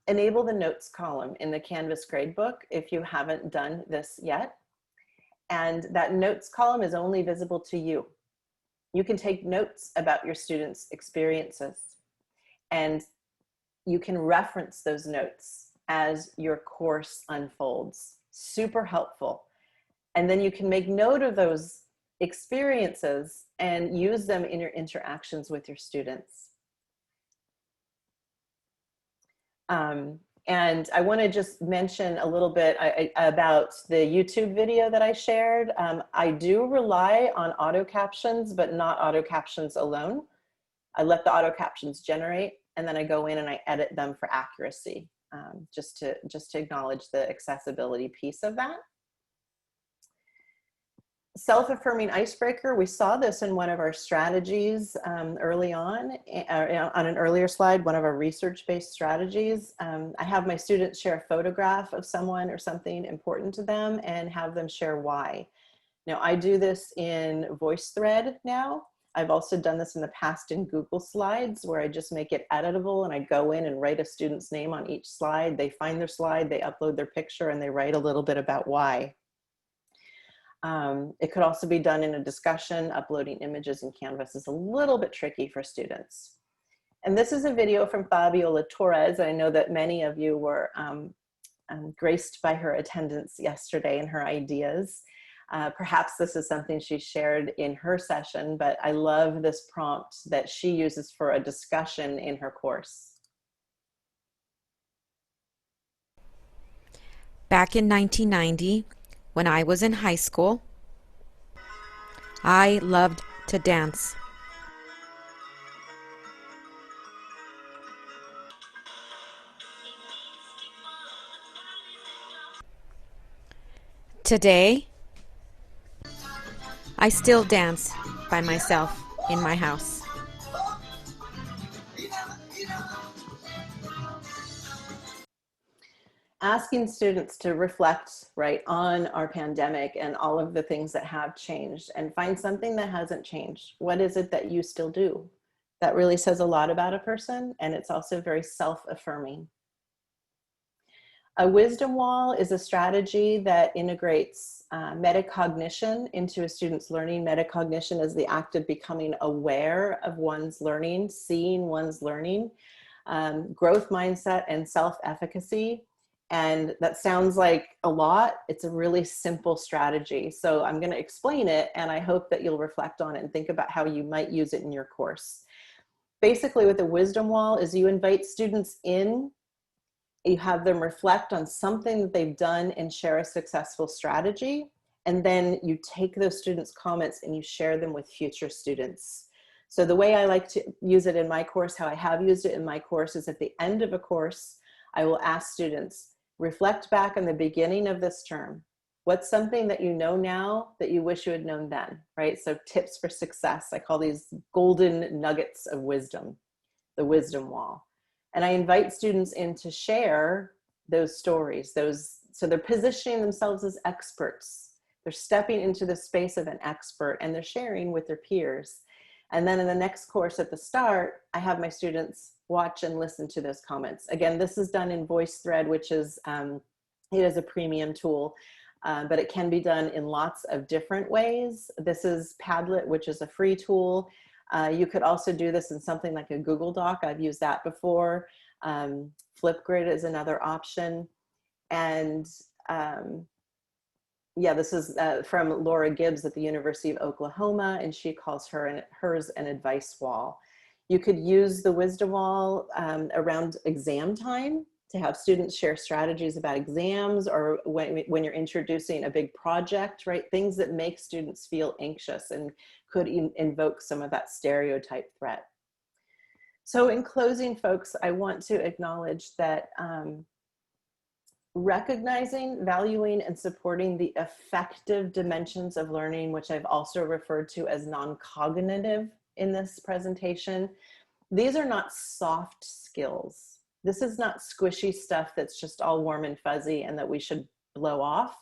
enable the notes column in the Canvas gradebook if you haven't done this yet. And that notes column is only visible to you. You can take notes about your students' experiences, and you can reference those notes as your course unfolds. Super helpful. And then you can make note of those experiences and use them in your interactions with your students. And I want to just mention a little bit about the YouTube video that I shared. I do rely on auto captions, but not auto captions alone. I let the auto captions generate, and then I go in and I edit them for accuracy, just to acknowledge the accessibility piece of that. Self-affirming icebreaker, we saw this in one of our strategies early on an earlier slide, one of our research-based strategies. I have my students share a photograph of someone or something important to them and have them share why. Now, I do this in VoiceThread now. I've also done this in the past in Google Slides, where I just make it editable and I go in and write a student's name on each slide. They find their slide, they upload their picture, and they write a little bit about why. It could also be done in a discussion. Uploading images in Canvas is a little bit tricky for students. And this is a video from Fabiola Torres. I know that many of you were graced by her attendance yesterday and her ideas. Perhaps this is something she shared in her session, but I love this prompt that she uses for a discussion in her course. Back in 1990, when I was in high school, I loved to dance. Today, I still dance by myself in my house. Asking students to reflect, right, on our pandemic and all of the things that have changed, and find something that hasn't changed. What is it that you still do? That really says a lot about a person, and it's also very self-affirming. A wisdom wall is a strategy that integrates metacognition into a student's learning. Metacognition is the act of becoming aware of one's learning, seeing one's learning, growth mindset, and self-efficacy. And that sounds like a lot. It's a really simple strategy. So I'm going to explain it, and I hope that you'll reflect on it and think about how you might use it in your course. Basically, with the wisdom wall is you invite students in, you have them reflect on something that they've done and share a successful strategy. And then you take those students' comments and you share them with future students. So the way I like to use it in my course, how I have used it in my course, is at the end of a course, I will ask students, reflect back on the beginning of this term. What's something that you know now that you wish you had known then, right? So tips for success. I call these golden nuggets of wisdom, the wisdom wall. And I invite students in to share those stories, so they're positioning themselves as experts. They're stepping into the space of an expert, and they're sharing with their peers. And then in the next course at the start, I have my students watch and listen to those comments. Again, this is done in VoiceThread, which is, it is a premium tool, but it can be done in lots of different ways. This is Padlet, which is a free tool. You could also do this in something like a Google Doc. I've used that before. Flipgrid is another option. And yeah, this is from Laura Gibbs at the University of Oklahoma, and she calls hers an advice wall. You could use the wisdom wall around exam time to have students share strategies about exams, or when you're introducing a big project, right? Things that make students feel anxious and could invoke some of that stereotype threat. So in closing, folks, I want to acknowledge that recognizing, valuing, and supporting the effective dimensions of learning, which I've also referred to as non-cognitive in this presentation, these are not soft skills. This is not squishy stuff that's just all warm and fuzzy and that we should blow off.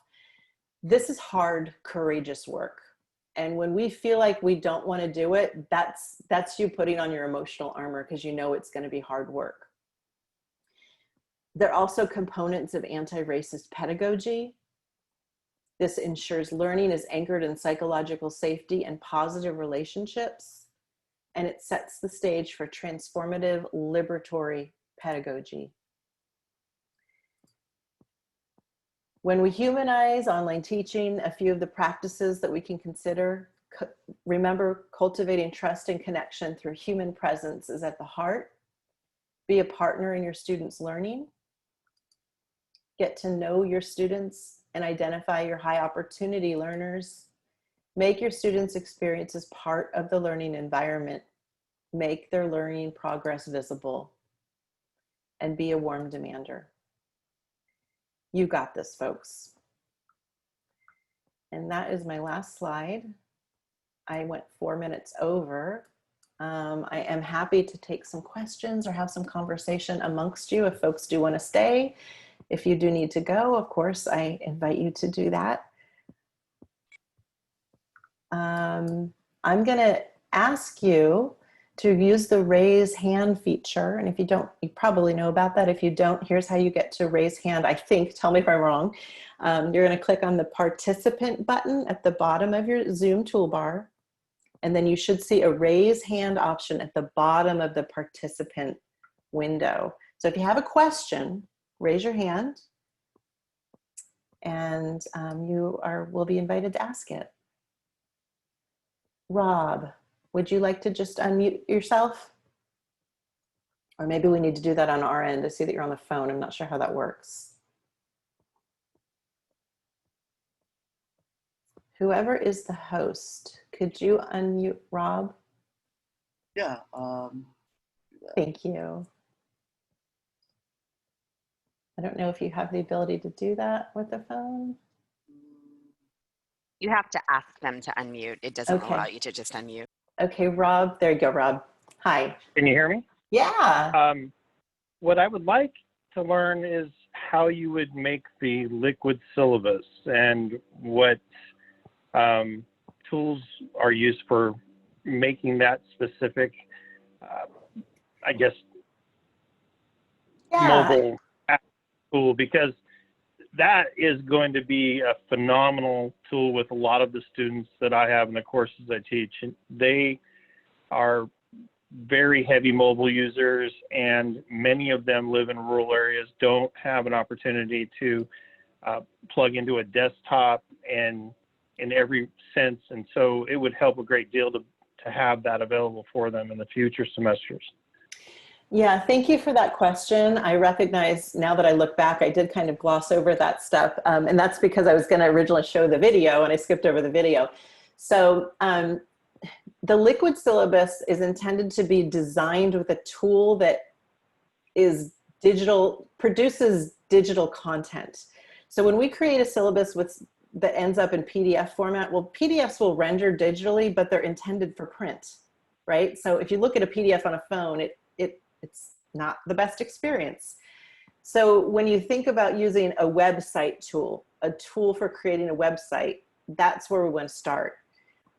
This is hard, courageous work. And when we feel like we don't want to do it, that's you putting on your emotional armor, because you know it's going to be hard work. They're also components of anti-racist pedagogy. This ensures learning is anchored in psychological safety and positive relationships, and it sets the stage for transformative liberatory pedagogy. When we humanize online teaching, a few of the practices that we can consider, remember, cultivating trust and connection through human presence is at the heart. Be a partner in your students' learning. Get to know your students and identify your high opportunity learners. Make your students' experiences part of the learning environment. Make their learning progress visible. And be a warm demander. You got this, folks. And that is my last slide. I went 4 minutes over. I am happy to take some questions or have some conversation amongst you if folks do want to stay. If you do need to go, of course, I invite you to do that. I'm going to ask you to use the raise hand feature. And if you don't, you probably know about that. If you don't, here's how you get to raise hand, I think. Tell me if I'm wrong. You're going to click on the participant button at the bottom of your Zoom toolbar. And then you should see a raise hand option at the bottom of the participant window. So if you have a question, raise your hand and will be invited to ask it. Rob, would you like to just unmute yourself? Or maybe we need to do that on our end to see that you're on the phone. I'm not sure how that works. Whoever is the host, could you unmute Rob? Yeah. Thank you. I don't know if you have the ability to do that with the phone. You have to ask them to unmute. It doesn't Okay. allow you to just unmute. Okay, Rob, there you go, Rob. Hi. Can you hear me? Yeah. What I would like to learn is how you would make the liquid syllabus and what tools are used for making that specific, I guess, mobile app tool, because that is going to be a phenomenal tool with a lot of the students that I have in the courses I teach. They are very heavy mobile users, and many of them live in rural areas, don't have an opportunity to plug into a desktop and in every sense. And so it would help a great deal to have that available for them in the future semesters. Yeah, thank you for that question. I recognize now that I look back, I did kind of gloss over that stuff. And that's because I was going to originally show the video and I skipped over the video. So the liquid syllabus is intended to be designed with a tool that is digital, produces digital content. So when we create a syllabus that ends up in PDF format, well, PDFs will render digitally, but they're intended for print, right? So if you look at a PDF on a phone, it's not the best experience. So when you think about using a website tool, a tool for creating a website, that's where we want to start.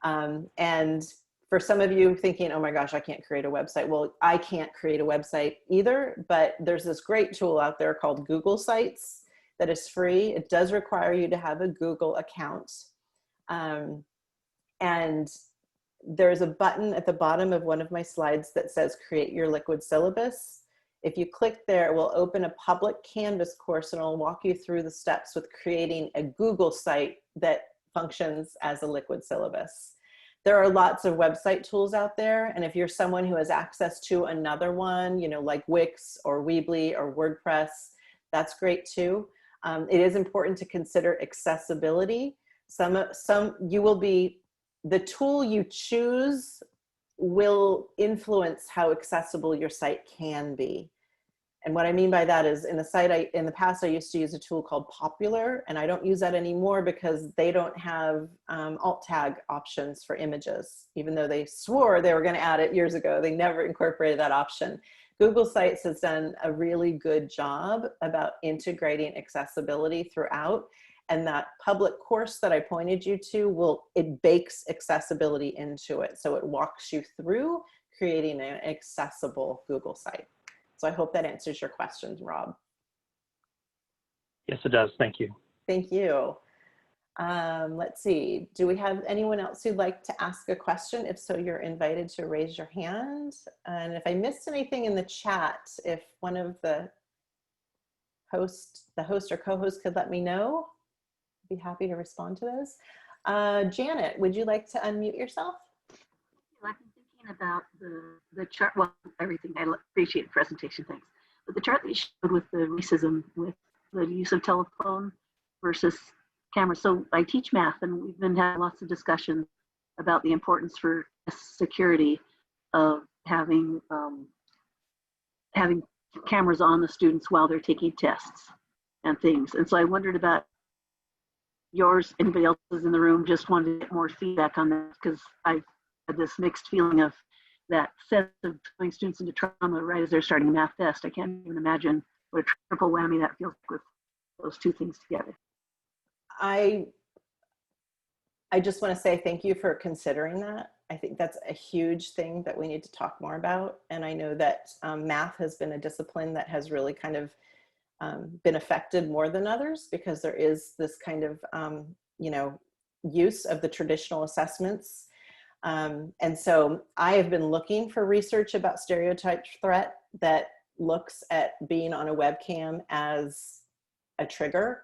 And for some of you thinking, oh my gosh, I can't create a website. Well, I can't create a website either, but there's this great tool out there called Google Sites that is free. It does require you to have a Google account. And there's a button at the bottom of one of my slides that says create your liquid syllabus. If you click there, it will open a public Canvas course and it'll walk you through the steps with creating a Google site that functions as a liquid syllabus. There are lots of website tools out there. And if you're someone who has access to another one, you know, like Wix or Weebly or WordPress, that's great too. It is important to consider accessibility. The tool you choose will influence how accessible your site can be. And what I mean by that is in the past, I used to use a tool called Popular, and I don't use that anymore because they don't have alt tag options for images. Even though they swore they were going to add it years ago, they never incorporated that option. Google Sites has done a really good job about integrating accessibility throughout. And that public course that I pointed you to, it bakes accessibility into it. So it walks you through creating an accessible Google site. So I hope that answers your questions, Rob. Yes, it does. Thank you. Thank you. Let's see. Do we have anyone else who'd like to ask a question? If so, you're invited to raise your hand. And if I missed anything in the chat, if one of the host or co-host could let me know, I'd be happy to respond to those. Janet, would you like to unmute yourself? I've been thinking about the chart, well, everything. I appreciate the presentation, thanks. But the chart that you showed with the racism, with the use of telephone versus camera. So I teach math, and we've been having lots of discussions about the importance for security of having having cameras on the students while they're taking tests and things. And so I wondered about yours, anybody else is in the room, just wanted to get more feedback on that, because I've had this mixed feeling of that sense of putting students into trauma right as they're starting a math test. I can't even imagine what a triple whammy that feels like with those two things together. I just want to say thank you for considering that. I think that's a huge thing that we need to talk more about. And I know that math has been a discipline that has really kind of been affected more than others, because there is this kind of, use of the traditional assessments. And so I have been looking for research about stereotype threat that looks at being on a webcam as a trigger.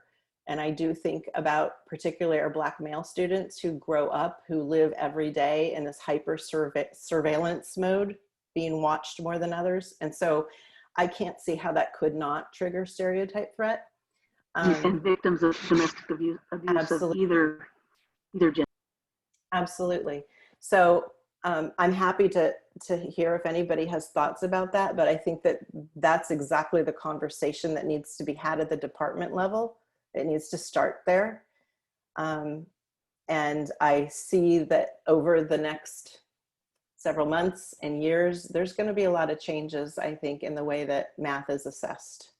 And I do think about particularly our Black male students who grow up, who live every day in this hyper surveillance mode, being watched more than others. And so I can't see how that could not trigger stereotype threat. And victims of domestic abuse of either gender. Absolutely. So I'm happy to hear if anybody has thoughts about that, but I think that that's exactly the conversation that needs to be had at the department level. It needs to start there. And I see that over the next several months and years, there's going to be a lot of changes, I think, in the way that math is assessed.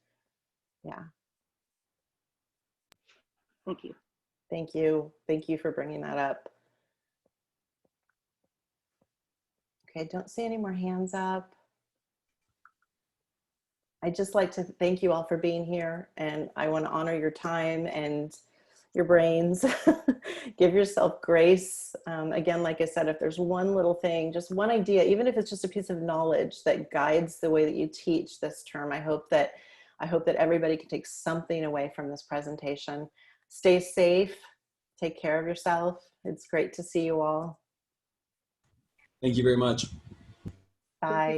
Yeah. Thank you. Thank you. Thank you for bringing that up. Okay, don't see any more hands up. I'd just like to thank you all for being here, and I want to honor your time and your brains. Give yourself grace. Again, like I said, if there's one little thing, just one idea, even if it's just a piece of knowledge that guides the way that you teach this term, I hope that everybody can take something away from this presentation. Stay safe. Take care of yourself. It's great to see you all. Thank you very much. Bye.